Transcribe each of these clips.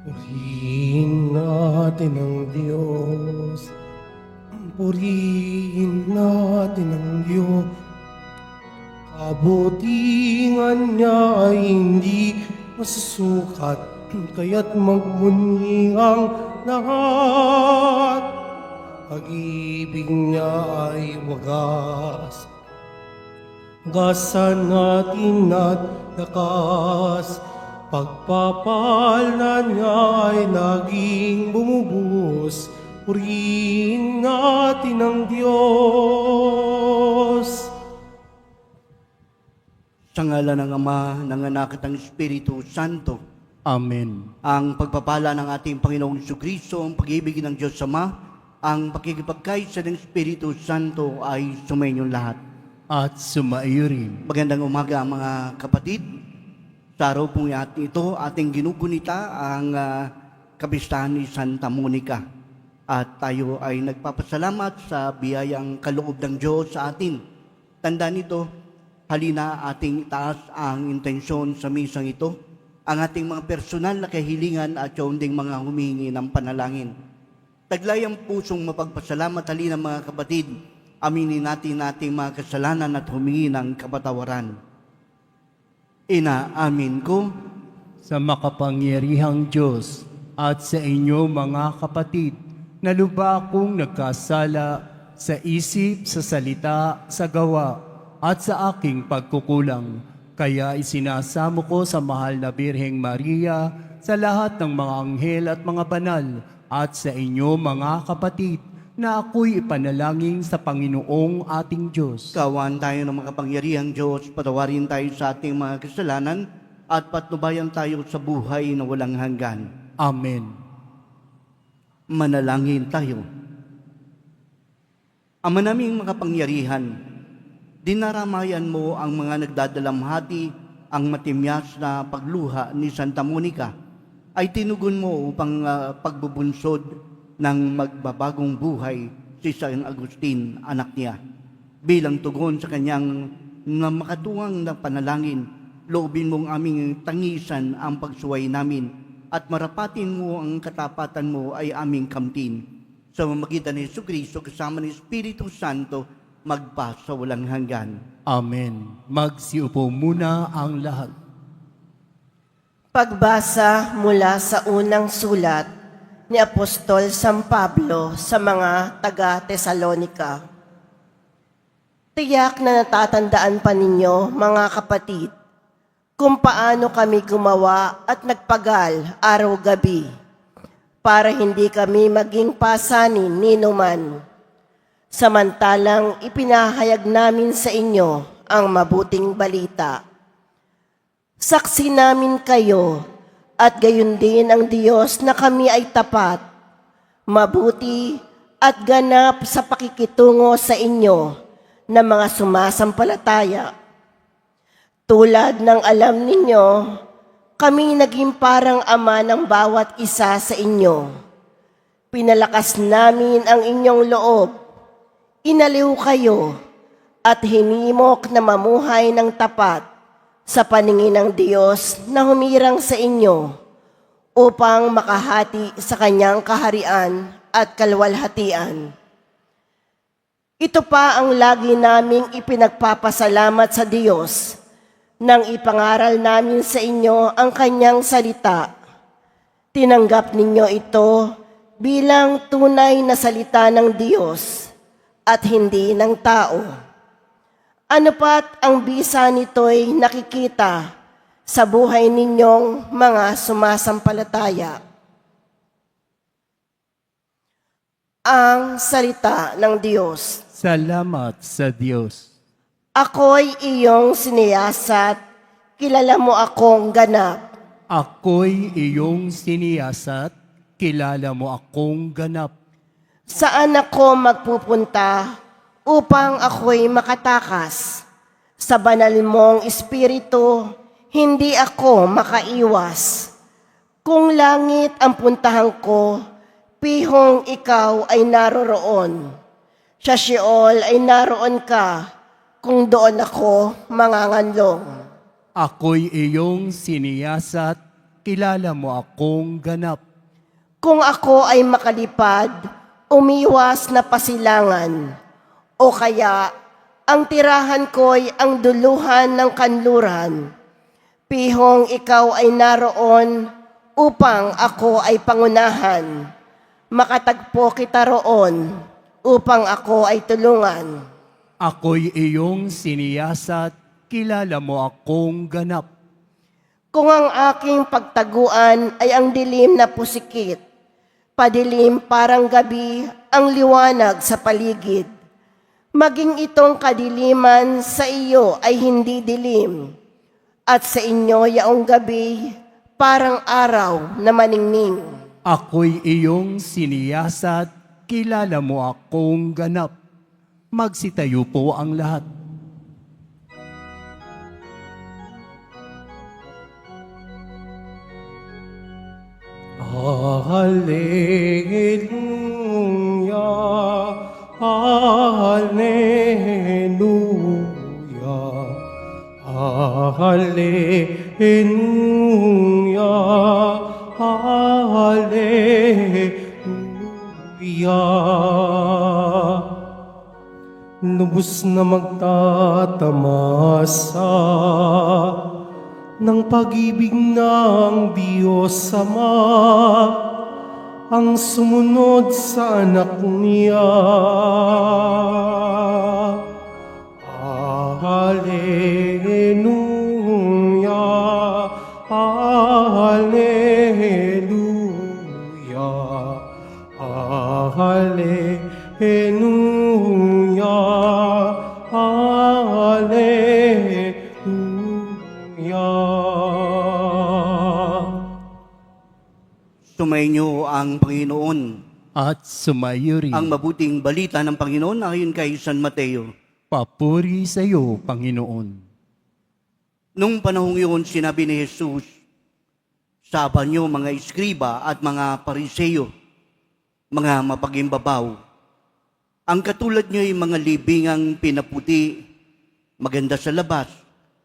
Purihin natin ang Diyos. Purihin natin ang Diyos. Kabutingan niya ay hindi masusukat, kaya't magmuni ang lahat. Pag-ibig niya ay wagas, gasan natin at lakas. Pagpapal na niya ay laging bumubuhos. Purihin natin ang Diyos. Sa ngalan ng Ama, ng Anak at ng Espiritu Santo, Amen. ang pagpapala ng ating Panginoong Jesucristo, ang pag-ibig ng Diyos Ama, ang pakikipagkaisa ng Espiritu Santo ay sumayinyong lahat. At sumaiyo rin. Magandang umaga mga kapatid. Sa araw pong ito, ating ginugunita ang kapistahan ni Santa Monica. At tayo ay nagpapasalamat sa biyayang kaloob ng Diyos sa atin. Tandaan nito, halina ating itaas ang intensyon sa misang ito, ang ating mga personal na kahilingan at yung ding mga humingi ng panalangin. Taglay ang pusong mapagpasalamat, halina mga kapatid, aminin natin ating mga kasalanan at humingi ng kapatawaran. Inaamin ko Sa makapangyarihang Diyos at sa inyo mga kapatid, na lubha akong nagkasala sa isip, sa salita, sa gawa, at sa aking pagkukulang. Kaya isinasamo ko sa mahal na Birheng Maria, sa lahat ng mga anghel at mga banal, at sa inyo mga kapatid, na ako'y ipanalangin sa Panginoong ating Diyos. kawan tayo ng makapangyarihang Diyos, patawarin tayo sa ating mga kasalanan at patnubayan tayo sa buhay na walang hanggan. Amen. Manalangin tayo. Ama naming makapangyarihan, dinaramayan mo ang mga nagdadalamhati, ang matimyas na pagluha ni Santa Monica ay tinugon mo upang pagbubunsod ng magbabagong buhay si San Agustin, anak niya. Bilang tugon sa kanyang na makatuwang na panalangin, loobin mong aming tangisan ang pagsuway namin at marapatin mo ang katapatan mo ay aming kamtin. Sa mamagitan ni Jesucristo kasama ni Espiritu Santo, magpa sa walang hanggan. Amen. Magsiupo muna ang lahat. Pagbasa mula sa unang sulat ni Apostol San Pablo sa mga taga-Tesalonika. Tiyak na natatandaan pa ninyo, mga kapatid, kung paano kami gumawa at nagpagal araw-gabi para hindi kami maging pasanin ni numan. Samantalang ipinahayag namin sa inyo ang mabuting balita. Saksi namin kayo at gayon din ang Diyos na kami ay tapat, mabuti at ganap sa pakikitungo sa inyo na mga sumasampalataya. Tulad ng alam ninyo, kami naging parang ama ng bawat isa sa inyo. Pinalakas namin ang inyong loob, inaliw kayo at hinimok na mamuhay ng tapat sa paningin ng Diyos na humirang sa inyo upang makahati sa kanyang kaharian at kalwalhatian. Ito pa ang lagi naming ipinagpapasalamat sa Diyos nang ipangaral namin sa inyo ang kanyang salita. Tinanggap ninyo ito bilang tunay na salita ng Diyos at hindi ng tao. Ano pat ang bisa nito'y nakikita sa buhay ninyong mga sumasampalataya. Ang salita ng Diyos. Salamat sa Diyos. Ako'y iyong siniyasat, kilala mo akong ganap. Ako'y iyong siniyasat, kilala mo akong ganap. Saan ako magpupunta upang ako'y makatakas? Sa banal mong espiritu, hindi ako makaiwas. Kung langit ang puntahan ko, pihong ikaw ay naroroon. Sa Sheol ay naroon ka, kung doon ako manganganlong. Ako'y iyong siniyasat, kilala mo akong ganap. Kung ako ay makalipad, umiwas na pasilangan, o kaya ang tirahan ko'y ang duluhan ng kanluran, pihong ikaw ay naroon upang ako ay pangunahan. Makatagpo kita roon upang ako ay tulungan. Ako'y iyong siniyasat, kilala mo akong ganap. Kung ang aking pagtaguan ay ang dilim na pusikit, padilim parang gabi ang liwanag sa paligid, maging itong kadiliman sa iyo ay hindi dilim, at sa inyo yaong gabi parang araw na maningning. Ako'y iyong siniyasat, kilala mo akong ganap. Magsitayo po ang lahat. Hallelujah, Hallelujah, Hallelujah, Hallelujah. Lubos na magtatamasa ng pag-ibig ng Diyos Ama ang sumunod sa anak niya. Hallelujah, Hallelujah, Hallelujah, Hallelujah. Sumainyo ang Panginoon. At sumayo rin. Ang mabuting balita ng Panginoon ayon kay San Mateo. Papuri sa iyo, Panginoon. Nung panahong yun, sinabi ni Jesus, "Saban niyo mga iskriba at mga pariseyo, mga mapagimbabaw. Ang katulad niyo ay mga libingang pinaputi, maganda sa labas,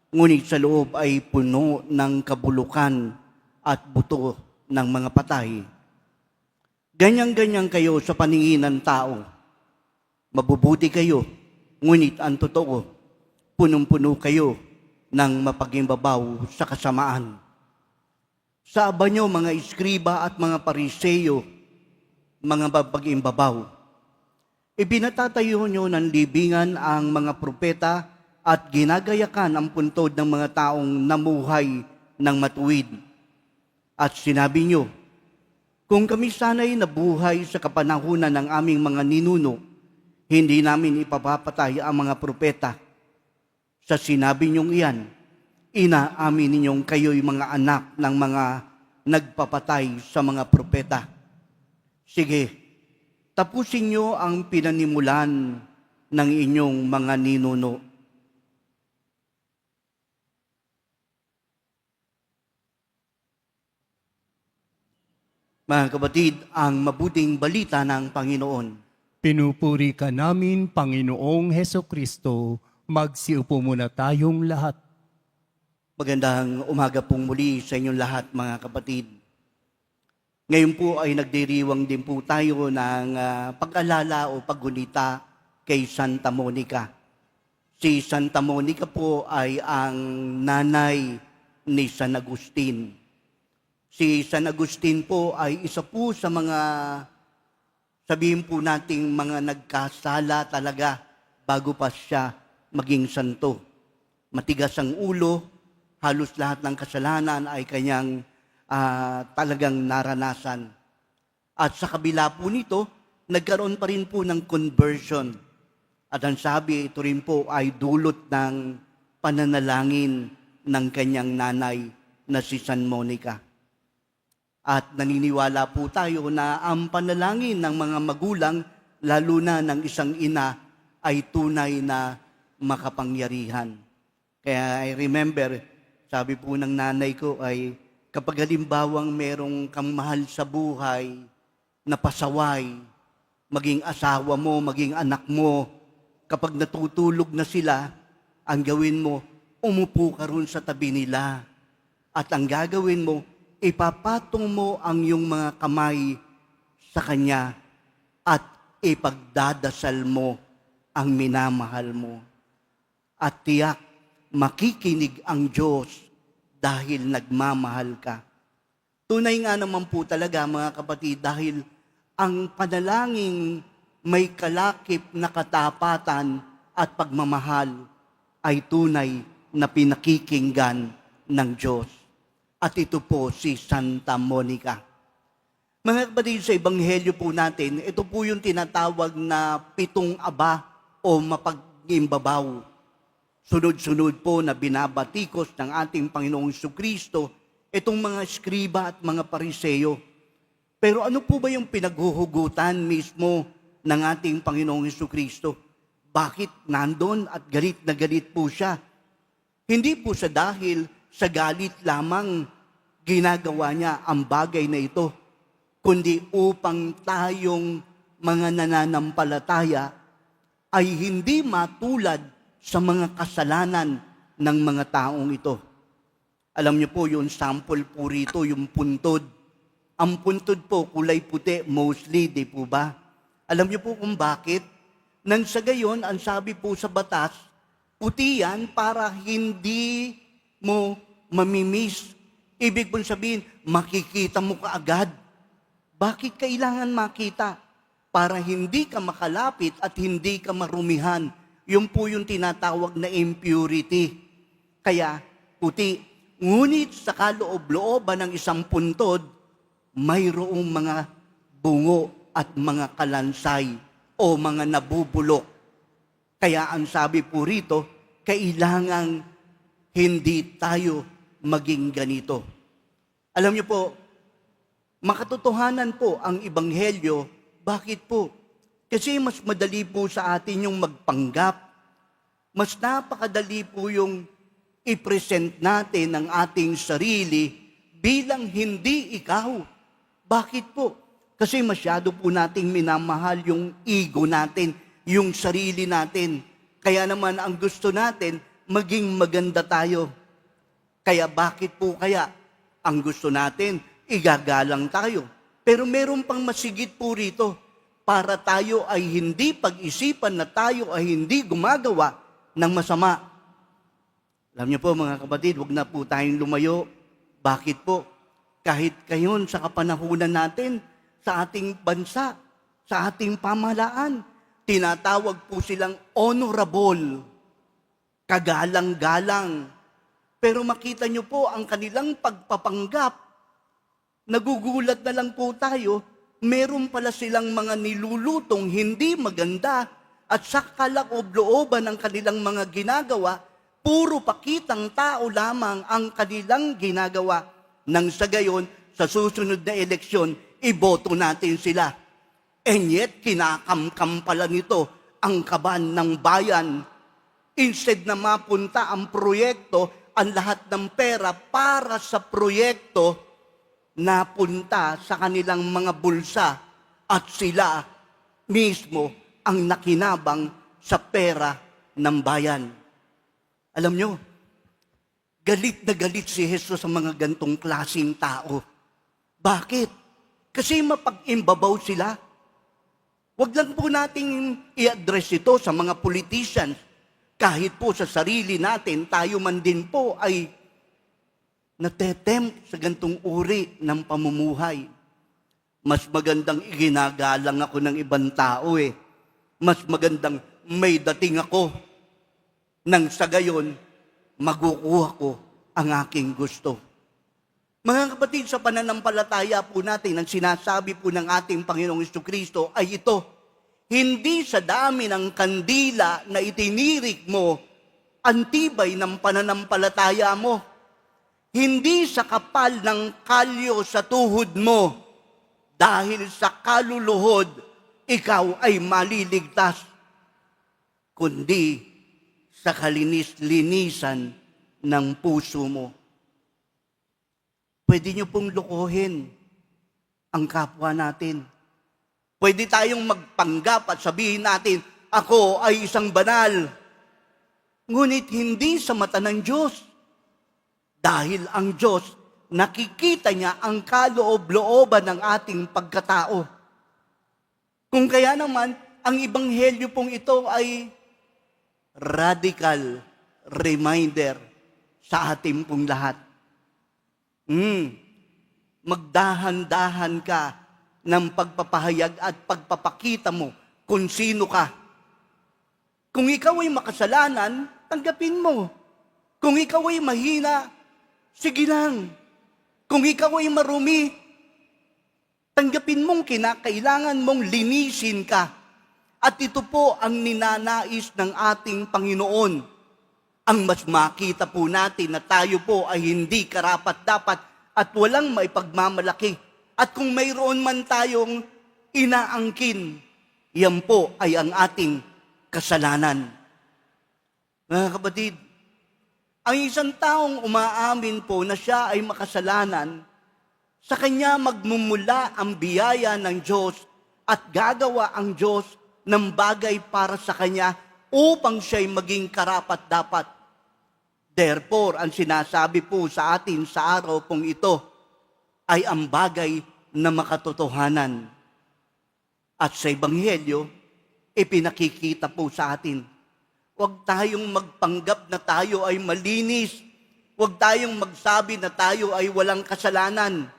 ngunit sa loob ay puno ng kabulukan at buto ng mga patay. Ganyan-ganyan kayo sa paningin ng tao. Mabubuti kayo, ngunit ang totoo, punong-puno kayo ng mapagimbabaw sa kasamaan. Saaba nyo mga iskriba at mga pariseyo, mga mapagimbabaw. Ibinatatayo nyo ng libingan ang mga propeta at ginagayakan ang puntod ng mga taong namuhay ng matuwid. At sinabi nyo, kung kami sana'y nabuhay sa kapanahunan ng aming mga ninuno, hindi namin ipapapatay ang mga propeta. Sa sinabi ninyong iyan, inaamin ninyong kayo'y mga anak ng mga nagpapatay sa mga propeta. Sige, tapusin niyo ang pinanimulan ng inyong mga ninuno." Mga kapatid, ang mabuting balita ng Panginoon. Pinupuri ka namin, Panginoong Hesukristo. Magsiupo muna tayong lahat. Magandang umaga pong muli sa inyong lahat, mga kapatid. Ngayon po ay nagdiriwang din po tayo ng pag-alala o paggunita kay Santa Monica. Si Santa Monica po ay ang nanay ni San Agustin. Si San Agustin po ay isa po sa mga, sabihin po nating mga nagkasala talaga bago pa siya maging santo. Matigas ang ulo, halos lahat ng kasalanan ay kanyang talagang naranasan. At sa kabila po nito, nagkaroon pa rin po ng conversion. At ang sabi, ito rin po ay dulot ng pananalangin ng kanyang nanay na si San Monica. At naniniwala po tayo na ang panalangin ng mga magulang, lalo na ng isang ina, ay tunay na makapangyarihan. Kaya I remember, sabi po ng nanay ko ay, kapag halimbawang merong kang mahal sa buhay, na pasaway, maging asawa mo, maging anak mo, kapag natutulog na sila, ang gawin mo, umupo ka ron sa tabi nila. At ang gagawin mo, ipapatong mo ang iyong mga kamay sa Kanya at ipagdadasal mo ang minamahal mo. At tiyak, makikinig ang Diyos dahil nagmamahal ka. Tunay nga naman po talaga mga kapatid, dahil ang panalangin may kalakip na katapatan at pagmamahal ay tunay na pinakikinggan ng Diyos. At ito po si Santa Monica. Mga kapatid, sa Ebanghelyo po natin, ito po yung tinatawag na 7 aba o mapag-imbabaw. Sunod-sunod po na binabatikos ng ating Panginoong Jesucristo itong mga eskriba at mga pariseyo. Pero ano po ba yung pinaghuhugutan mismo ng ating Panginoong Jesucristo? Bakit nandun at galit na galit po siya? Hindi po sa dahil sa galit lamang ginagawa niya ang bagay na ito, kundi upang tayong mga nananampalataya ay hindi matulad sa mga kasalanan ng mga taong ito. Alam niyo po, yung sample po rito, yung puntod. Ang puntod po, kulay puti, mostly, di po ba? Alam niyo po kung bakit? Nang sa gayon, ang sabi po sa batas, puti yan para hindi mo mamimiss. Ibig pong sabihin, makikita mo kaagad. Bakit kailangan makita? Para hindi ka makalapit at hindi ka marumihan. Yun po yung tinatawag na impurity. Kaya, puti. Ngunit sa kaloob-looban ng isang puntod, mayroong mga bungo at mga kalansay o mga nabubulok. Kaya ang sabi po rito, kailangang hindi tayo maging ganito. Alam niyo po, makatotohanan po ang Ebanghelyo. Bakit po? Kasi mas madali po sa atin yung magpanggap. Mas napakadali po yung i-present natin ang ating sarili bilang hindi ikaw. Bakit po? Kasi masyado po nating minamahal yung ego natin, yung sarili natin. Kaya naman ang gusto natin, maging maganda tayo. Kaya bakit po kaya ang gusto natin, igagalang tayo. Pero meron pang masigit po rito, para tayo ay hindi pag-isipan na tayo ay hindi gumagawa ng masama. Alam niyo po mga kapatid, huwag na po tayong lumayo. Bakit po? Kahit kayon sa kapanahunan natin, sa ating bansa, sa ating pamahalaan, tinatawag po silang honorable, kagalang-galang. Pero makita niyo po ang kanilang pagpapanggap, nagugulat na lang po tayo, meron pala silang mga nilulutong hindi maganda at sa kaloob-looban ng kanilang mga ginagawa, puro pakitang tao lamang ang kanilang ginagawa. Nang sa gayon, sa susunod na eleksyon, iboto natin sila. And yet, kinakamkam pala nito ang kaban ng bayan. Instead na mapunta ang proyekto, ang lahat ng pera para sa proyekto, napunta sa kanilang mga bulsa at sila mismo ang nakinabang sa pera ng bayan. Alam nyo, galit na galit si Jesus sa mga gantong klaseng tao. Bakit? Kasi mapag-imbabaw sila. Huwag lang po nating i-address ito sa mga politicians. Kahit po sa sarili natin, tayo man din po ay natetempt sa gantong uri ng pamumuhay. Mas magandang iginagalang ako ng ibang tao eh. Mas magandang may dating ako. Nang sa gayon, magukuha ko ang aking gusto. Mga kapatid, sa pananampalataya po natin, ang sinasabi po ng ating Panginoong Jesucristo ay ito, hindi sa dami ng kandila na itinirik mo, ang tibay ng pananampalataya mo. Hindi sa kapal ng kalyo sa tuhod mo, dahil sa kaluluhod, ikaw ay maliligtas, kundi sa kalinis-linisan ng puso mo. Pwede niyo pong lukuhin ang kapwa natin. Pwede tayong magpanggap at sabihin natin, ako ay isang banal. Ngunit hindi sa mata ng Diyos. Dahil ang Diyos nakikita niya ang kaloob-looban ng ating pagkatao. Kung kaya naman, ang ebanghelyo pong ito ay radical reminder sa ating pong lahat. Magdahan-dahan ka ng pagpapahayag at pagpapakita mo kung sino ka. Kung ikaw ay makasalanan, tanggapin mo. Kung ikaw ay mahina, sige lang. Kung ikaw ay marumi, tanggapin mong kinakailangan mong linisin ka. At ito po ang ninanais ng ating Panginoon. Ang mas makita po natin na tayo po ay hindi karapat-dapat at walang maipagmamalaki. At kung mayroon man tayong inaangkin, yan po ay ang ating kasalanan. Mga kapatid, ang isang taong umaamin po na siya ay makasalanan, sa kanya magmumula ang biyaya ng Diyos at gagawa ang Diyos ng bagay para sa kanya upang siya'y maging karapat-dapat. Therefore, ang sinasabi po sa atin sa araw pong ito ay ang bagay na makatotohanan. At sa Ebanghelyo, ipinakikita po sa atin. Huwag tayong magpanggap na tayo ay malinis. Huwag tayong magsabi na tayo ay walang kasalanan.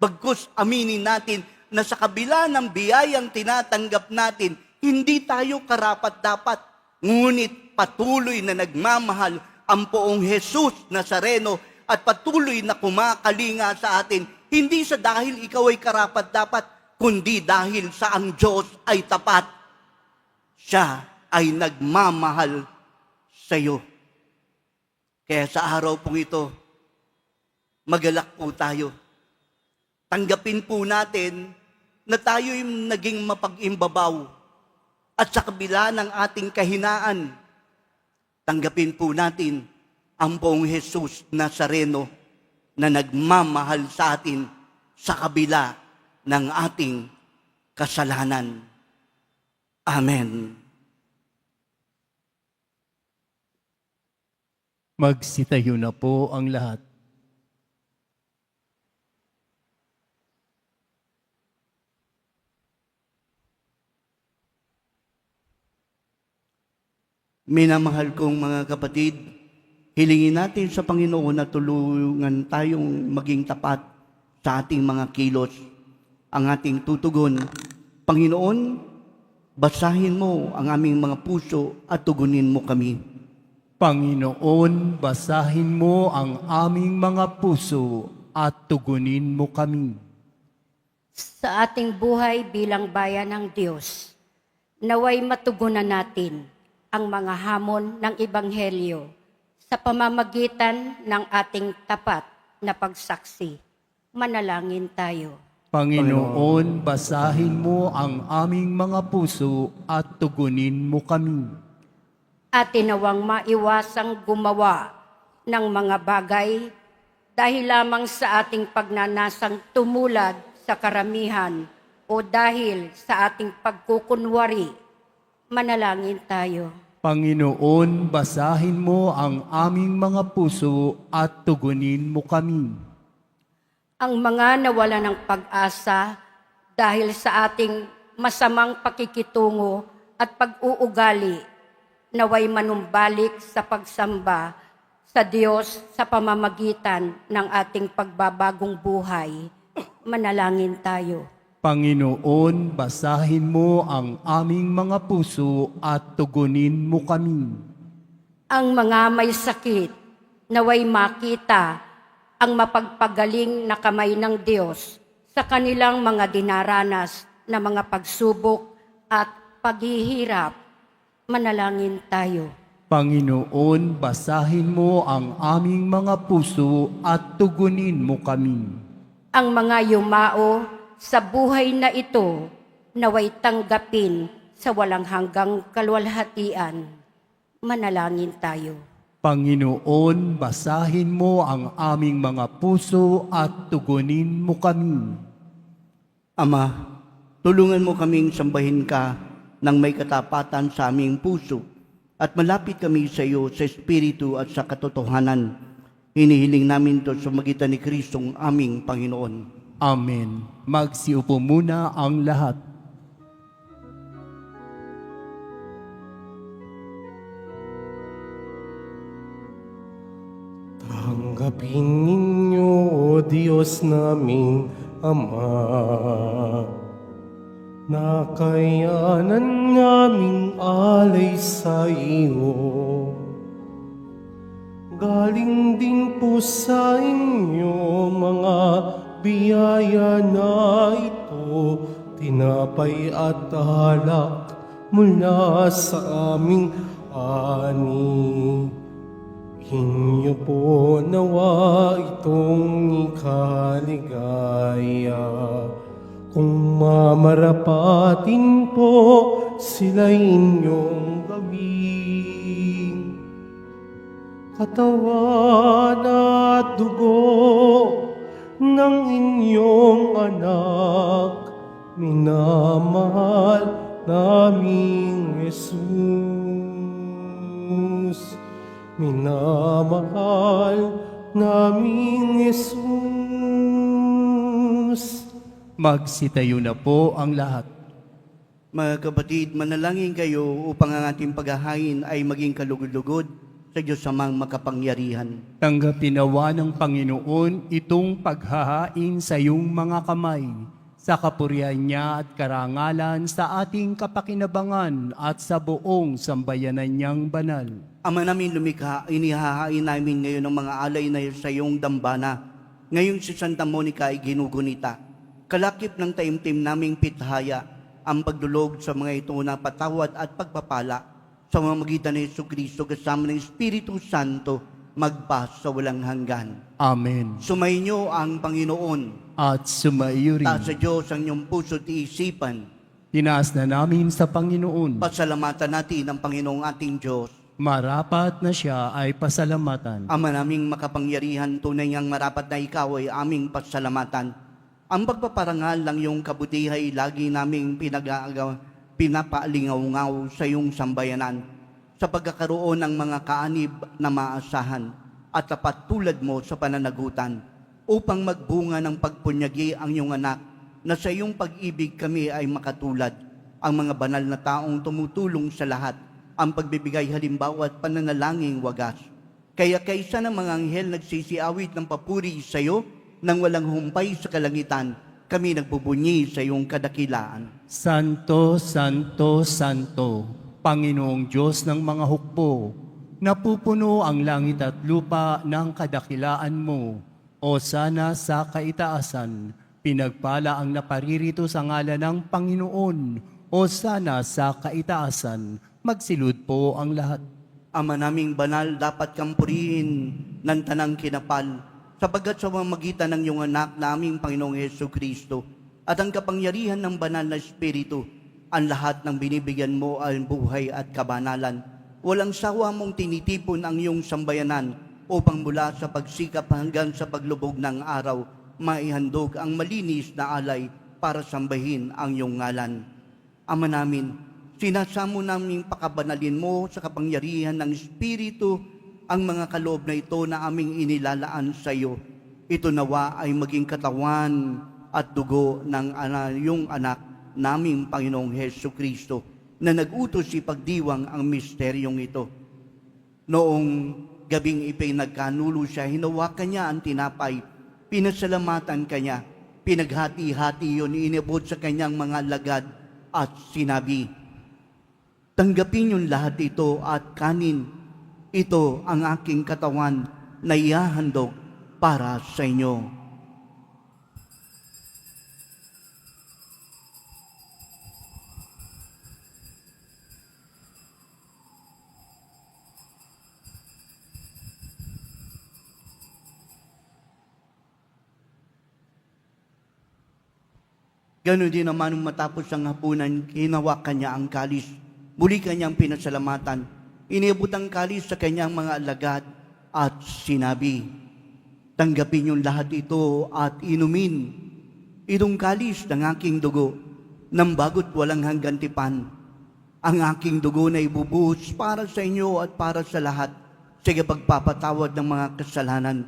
Bagkus aminin natin na sa kabila ng biyayang tinatanggap natin, hindi tayo karapat-dapat. Ngunit patuloy na nagmamahal ang poong Jesus Nazareno at patuloy na kumakalinga sa atin. Hindi sa dahil ikaw ay karapat-dapat, kundi dahil sa ang Diyos ay tapat. Siya ay nagmamahal sa iyo. Kaya sa araw pong ito, magalak po tayo. Tanggapin po natin na tayo'y naging mapag-imbabaw at sa kabila ng ating kahinaan, tanggapin po natin ang poong Jesus Nazareno na nagmamahal sa atin sa kabila ng ating kasalanan. Amen. Magsitayo na po ang lahat. Minamahal kong mga kapatid, hilingin natin sa Panginoon na tulungan tayong maging tapat sa ating mga kilos. Ang ating tutugon, Panginoon, basahin mo ang aming mga puso at tugunin mo kami. Panginoon, basahin mo ang aming mga puso at tugunin mo kami. Sa ating buhay bilang bayan ng Diyos, naway matugunan natin ang mga hamon ng Ebanghelyo sa pamamagitan ng ating tapat na pagsaksi. Manalangin tayo. Panginoon, basahin mo ang aming mga puso at tugunin mo kami. At tinawang maiwasang gumawa ng mga bagay dahil lamang sa ating pagnanasang tumulad sa karamihan o dahil sa ating pagkukunwari. Manalangin tayo. Panginoon, basahin mo ang aming mga puso at tugunin mo kami. Ang mga nawala ng pag-asa dahil sa ating masamang pakikitungo at pag-uugali, naway manumbalik sa pagsamba sa Diyos sa pamamagitan ng ating pagbabagong buhay. Manalangin tayo. Panginoon, basahin mo ang aming mga puso at tugunin mo kami. Ang mga may sakit, naway makita ang mapagpagaling na kamay ng Diyos sa kanilang mga dinaranas na mga pagsubok at paghihirap. Manalangin tayo. Panginoon, basahin mo ang aming mga puso at tugunin mo kami. Ang mga yumao sa buhay na ito, naway tanggapin sa walang hanggang kalwalhatian. Manalangin tayo. Panginoon, basahin mo ang aming mga puso at tugunin mo kami. Ama, tulungan mo kaming sambahin ka ng may katapatan sa aming puso at malapit kami sa iyo sa Espiritu at sa katotohanan. Hinihiling namin ito sa magitan ni Kristong aming Panginoon. Amen. Magsiupo muna ang lahat. Tanggapin ninyo, O Diyos naming Ama, nakayanan naming alay sa iyo. Galing din po sa inyo mga biyaya na ito, tinapay at alak mula sa aming ani. Inyo po nawa itong ikaligaya, kung mamarapatin po sila inyong gawin. Katawan at dugo ng inyong anak, minamahal naming Jesus. Minamahal naming Jesus. Magsitayo na po ang lahat. Mga kapatid, manalangin kayo upang ang ating paghahain ay maging kalugod-lugod sa Diyos amang makapangyarihan. Tanggapin nawa ng Panginoon itong paghahain sa iyong mga kamay, sa kapurihan niya at karangalan sa ating kapakinabangan at sa buong sambayanan niyang banal. Ama namin lumikha, inihahain namin ngayon ng mga alay na sa iyong dambana. Ngayon si Santa Monica ay ginugunita. Kalakip ng taimtim naming pithaya, ang pagdulog sa mga ito na patawad at pagpapala sa mamagitan ni Jesucristo kasama ng Espiritu Santo magpa sa walang hanggan. Amen. Sumainyo ang Panginoon. At sumaiyo rin. Taas sa Diyos ang inyong puso't iisipan. Tinaas na namin sa Panginoon. Pasalamatan natin ang Panginoong ating Diyos. Marapat na siya ay pasalamatan. Ama naming makapangyarihan, tunay ngang marapat na ikaw ay aming pasalamatan. Ang pagpaparangal ng iyong kabutihay lagi naming pinapaalingaw-ngaw sa iyong sambayanan sa pagkakaroon ng mga kaanib na maasahan at tapat tulad mo sa pananagutan upang magbunga ng pagpunyagi ang iyong anak na sa iyong pag-ibig kami ay makatulad ang mga banal na taong tumutulong sa lahat ang pagbibigay halimbawa at pananalangin wagas. Kaya kaysa ng mga anghel nagsisiawit ng papuri sa iyo nang walang humpay sa kalangitan, kami nagbubunyi sa iyong kadakilaan. Santo, Santo, Santo, Panginoong Diyos ng mga hukbo, napupuno ang langit at lupa ng kadakilaan mo. O sana sa kaitaasan, pinagpala ang naparirito sa ngalan ng Panginoon. O sana sa kaitaasan, magsilud po ang lahat. Ama naming banal, dapat kang purihin ng tanang kinapal, sapagkat sa mamagitan ng iyong anak na aming Panginoong Jesucristo at ang kapangyarihan ng banal na Espiritu, ang lahat ng binibigyan mo ay buhay at kabanalan. Walang sawa mong tinitipon ang iyong sambayanan upang mula sa pagsikap hanggang sa paglubog ng araw, maihandog ang malinis na alay para sambahin ang iyong ngalan. Ama namin, sinasamo naming pakabanalin mo sa kapangyarihan ng Espiritu ang mga kaloob na ito na aming inilalaan sa iyo. Ito nawa ay maging katawan at dugo ng iyong anak naming Panginoong Jesucristo na nag-utos ipagdiwang ang misteryong ito. Noong gabing ipinagkanulo siya, hinawakan niya ang tinapay, pinasalamatan kanya, pinaghati-hati yun, inibot sa kanyang mga lagad at sinabi, tanggapin yung lahat ito at kanin. Ito ang aking katawan na ihahandog para sa inyo. Ganon din naman nung matapos ang hapunan, hinawakan niya ang kalis. Muli kanyang pinasalamatan. Inibot ang kalis sa kanyang mga alagad at sinabi, tanggapin yung lahat ito at inumin. Itong kalis ng aking dugo, ng bago't walang hanggan tipan. Ang aking dugo na ibubuhos para sa inyo at para sa lahat sa pagpapatawad ng mga kasalanan.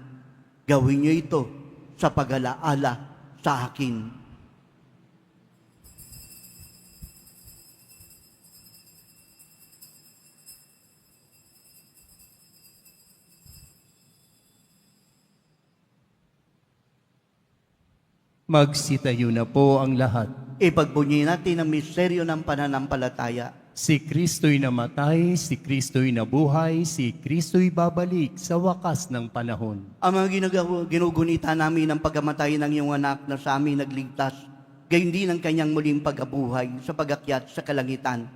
Gawin niyo ito sa pag-alaala sa akin. Magsitayo na po ang lahat. Ipagbunyi natin ang misteryo ng pananampalataya. Si Kristo'y namatay, si Kristo'y nabuhay, si Kristo'y babalik sa wakas ng panahon. Ang mga ginugunita namin ng pagkamatay ng iyong anak na sa amin nagligtas, gayon din ang kanyang muling pagkabuhay sa pagakyat sa kalangitan.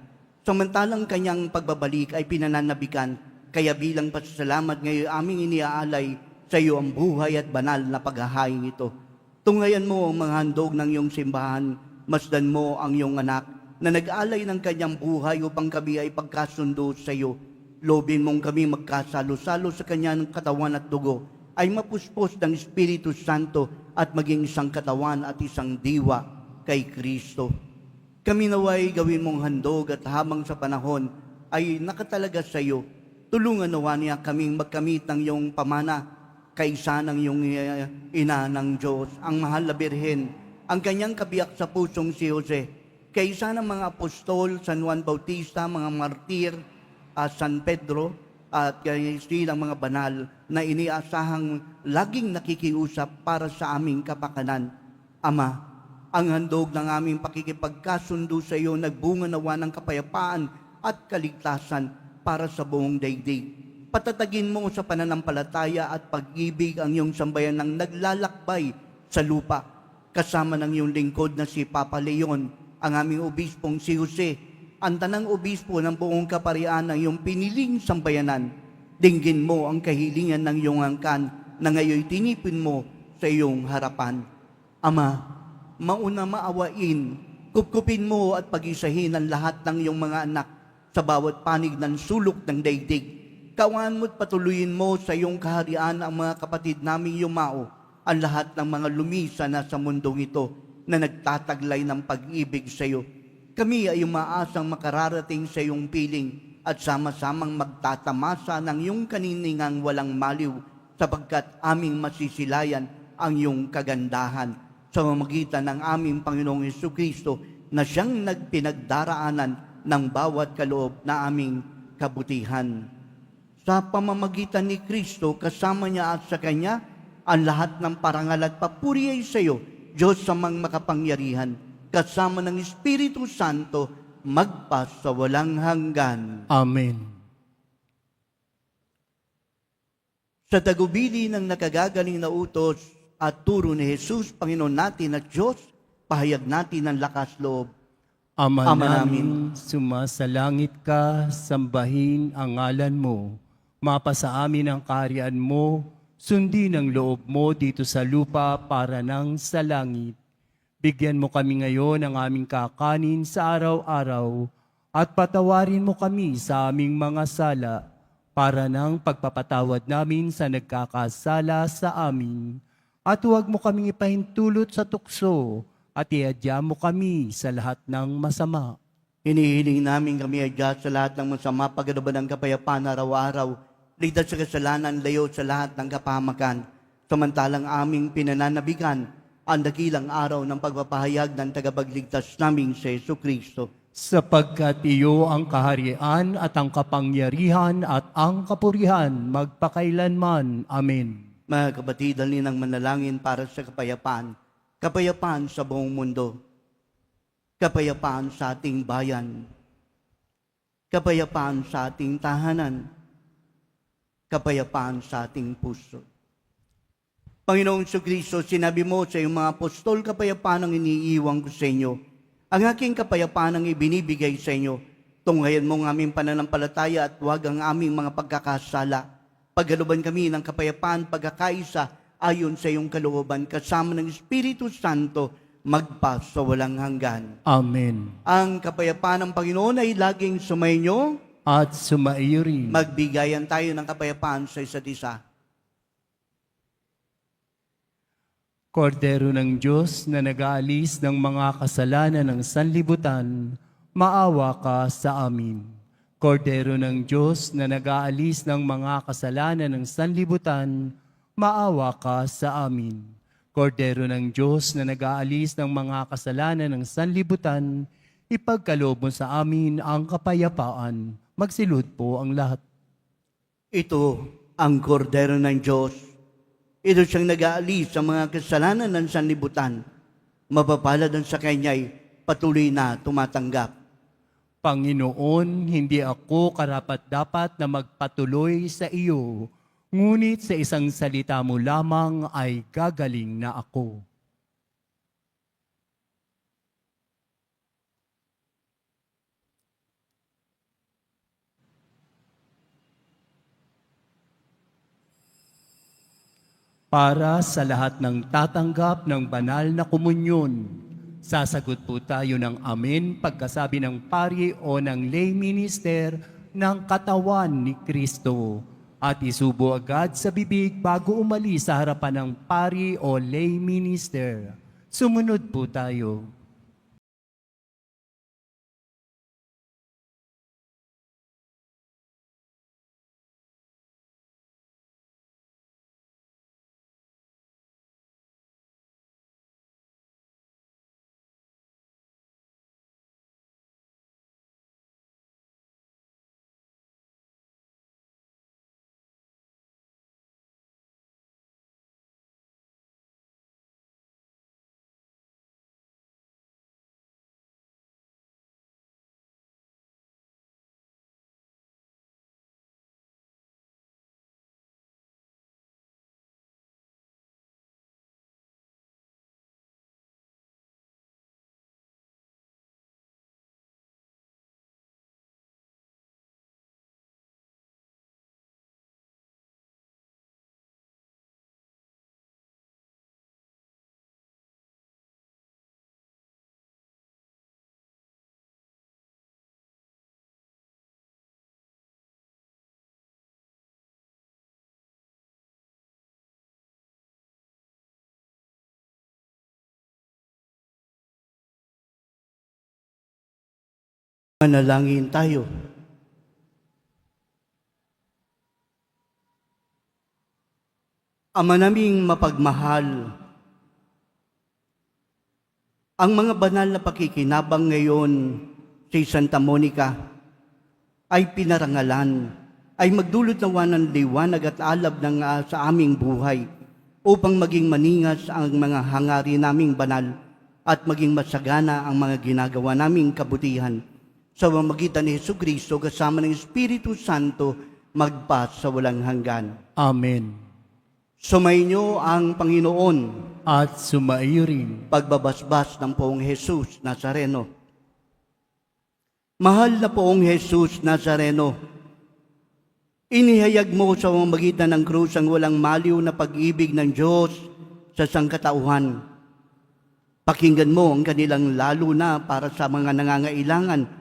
Samantalang kanyang pagbabalik ay pinananabikan, kaya bilang pasasalamat ngayon aming iniaalay sa iyo ang buhay at banal na paghahain ito. Tunghayan mo ang mga handog ng iyong simbahan, masdan mo ang iyong anak na nag-alay ng kanyang buhay upang kami ay pagkasundo sa iyo. Lobin mong kami magkasalo-salo sa kanyang katawan at dugo, ay mapuspos ng Espiritu Santo at maging isang katawan at isang diwa kay Kristo. Kami naway gawin mong handog at habang sa panahon ay nakatalaga sa iyo. Tulungan nawa niya kaming magkamit ng iyong pamana, kaisa ng iyong ina ng Diyos, ang mahal na Birhen, ang kanyang kabiyak sa pusong si Jose, kaisa ng mga apostol, San Juan Bautista, mga martir, San Pedro, at silang mga banal na iniasahang laging nakikiusap para sa aming kapakanan. Ama, ang handog ng aming pakikipagkasundo sa iyo nagbunga nawa ng kapayapaan at kaligtasan para sa buong daigdig. Patatagin mo sa pananampalataya at pag-ibig ang iyong sambayan ng naglalakbay sa lupa, kasama ng iyong lingkod na si Papa Leon, ang aming obispong si Jose, ang tanang obispo ng buong kaparian ng iyong piniling sambayanan. Dinggin mo ang kahilingan ng iyong angkan na ngayon tinipin mo sa iyong harapan. Ama, mauna maawain, kupkupin mo at pag-isahin ang lahat ng iyong mga anak sa bawat panig ng sulok ng daigdig. Kawan mo't patuloyin mo sa iyong kaharian ang mga kapatid naming yumao, ang lahat ng mga lumisa na sa mundong ito na nagtataglay ng pag-ibig sa iyo. Kami ay umaasang makararating sa iyong piling at sama-samang magtatamasa ng iyong kaniningang walang maliw sapagkat aming masisilayan ang iyong kagandahan sa mamagitan ng aming Panginoong Jesucristo na siyang nagpinagdaraanan ng bawat kaloob na aming kabutihan. Sa pamamagitan ni Kristo, kasama niya at sa Kanya, ang lahat ng parangal at papuri ay sa iyo, Diyos samang makapangyarihan, kasama ng Espiritu Santo, magpa sa walang hanggan. Amen. Sa tagubili ng nakagagaling na utos at turo ni Jesus, Panginoon natin at Diyos, pahayag natin ang lakas loob. Ama Ama namin, sumasalangit ka, sambahin ang ngalan mo. Mapasa amin ang kaharian mo, sundin ang loob mo dito sa lupa para nang sa langit. Bigyan mo kami ngayon ng aming kakanin sa araw-araw at patawarin mo kami sa aming mga sala para nang pagpapatawad namin sa nagkakasala sa amin. At huwag mo kaming ipahintulot sa tukso at iadya mo kami sa lahat ng masama. Hinihiling namin kami adya sa lahat ng masama, pagkadaban ng kapayapaan araw-araw, ligtas sa kasalanan, layo sa lahat ng kapahamakan. Samantalang aming pinananabigan ang dakilang araw ng pagpapahayag ng tagapagligtas naming si Jesucristo. Sapagkat iyo ang kaharian at ang kapangyarihan at ang kapurihan magpakailanman. Amen. Mga kapatid, dalhin ang manalangin para sa kapayapaan. Kapayapaan sa buong mundo. Kapayapaan sa ating bayan. Kapayapaan sa ating tahanan. Kapayapaan sa ating puso. Panginoong Jesucristo, sinabi mo sa iyong mga apostol, kapayapaan ang iniiwan ko sa inyo. Ang aking kapayapaan ang ibinibigay sa inyo. Tunghayan mo ang aming pananampalataya at huwag ang aming mga pagkakasala. Paggaluban kami ng kapayapaan, pagkakaisa, ayon sa iyong kalooban, kasama ng Espiritu Santo, magpa sa walang hanggan. Amen. Ang kapayapaan ng Panginoon ay laging sumainyo. At sumaiyo rin. Magbigayan tayo ng kapayapaan sa isa't isa. Kordero ng Diyos na nag-aalis ng mga kasalanan ng sanlibutan, maawa ka sa amin. Kordero ng Diyos na nag-aalis ng mga kasalanan ng sanlibutan, maawa ka sa amin. Kordero ng Diyos na nag-aalis ng mga kasalanan ng sanlibutan, ipagkaloob mo sa amin ang kapayapaan. Magsilud po ang lahat. Ito ang kordero ng Diyos. Ito siyang nag-aalis sa mga kasalanan ng sanlibutan. Mapapalad ang sa kanya'y patuloy na tumatanggap. Panginoon, hindi ako karapat-dapat na magpatuloy sa iyo, ngunit sa isang salita mo lamang ay gagaling na ako. Para sa lahat ng tatanggap ng banal na komunyon, sasagot po tayo ng amen pagkasabi ng pari o ng lay minister ng katawan ni Kristo at isubo agad sa bibig bago umalis sa harapan ng pari o lay minister. Sumunod po tayo. Manalangin tayo. Ama naming mapagmahal, ang mga banal na pakikinabang ngayon si Santa Monica ay pinarangalan, ay magdulot nawa ng liwanag at alab ng sa aming buhay upang maging maningas ang mga hangarin naming banal at maging masagana ang mga ginagawa naming kabutihan. Sa pamamagitan ni Jesucristo kasama ng Espiritu Santo magpa sa walang hanggan. Amen. Sumainyo ang Panginoon. At sumaiyo rin. Pagbabasbas ng Poong Jesus Nazareno. Mahal na Poong Jesus Nazareno, inihayag mo sa pamamagitan ng krus ang walang maliw na pag-ibig ng Diyos sa sangkatauhan. Pakinggan mo ang kanilang lalo na para sa mga nangangailangan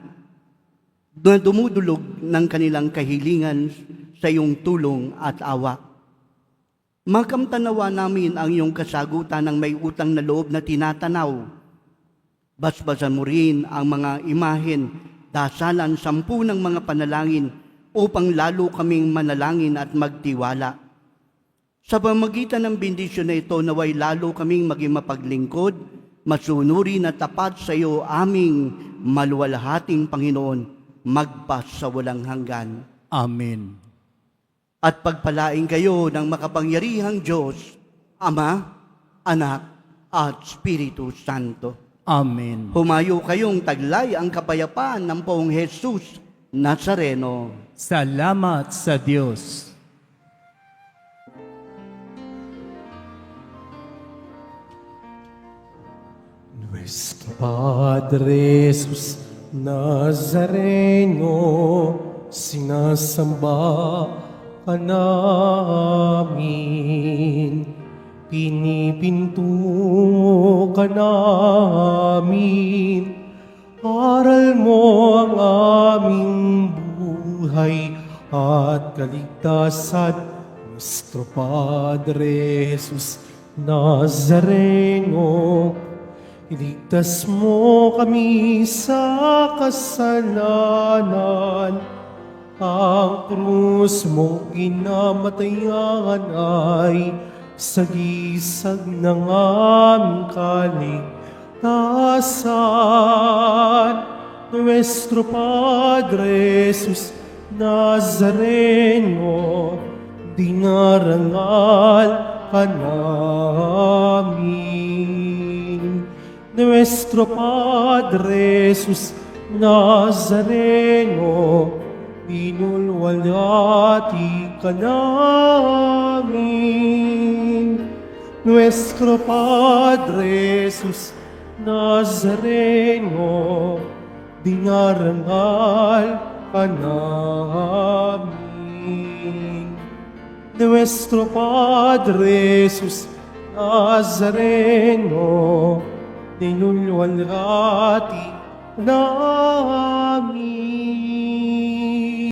na dumudulog ng kanilang kahilingan sa iyong tulong at awa. Makamtanawa namin ang iyong kasagutan ng may utang na loob na tinatanaw. Basbasan mo rin ang mga imahen, dasalan, 10 ng mga panalangin upang lalo kaming manalangin at magtiwala. Sa pamagitan ng bendisyon na ito, naway lalo kaming maging mapaglingkod, masunurin at tapat sa iyo aming maluwalhating Panginoon, magpas sa walang hanggan. Amen. At pagpalain kayo ng makapangyarihang Diyos, Ama, Anak, at Espiritu Santo. Amen. Humayo kayong taglay ang kapayapaan ng Poong Jesus Nazareno. Salamat sa Diyos. Nuestro Padre Jesus Nazareno, sinasamba ka namin, pinipinto ka namin, aral mo ang aming buhay at kaligtasan. Nuestro Padre Jesus Nazareno, iligtas mo kami sa kasalanan ang krus mong kinamatayan ay sagisag ng aming kaligtasan. Nuestro Padre Jesus Nazareno, dinarangal ka namin. Nuestro Padre Jesus Nazareno, binulwalhati ka namin. Nuestro Padre Jesus Nazareno, dinarangal ka namin. Nuestro Padre Jesus Nazareno, dinulwalhati namin.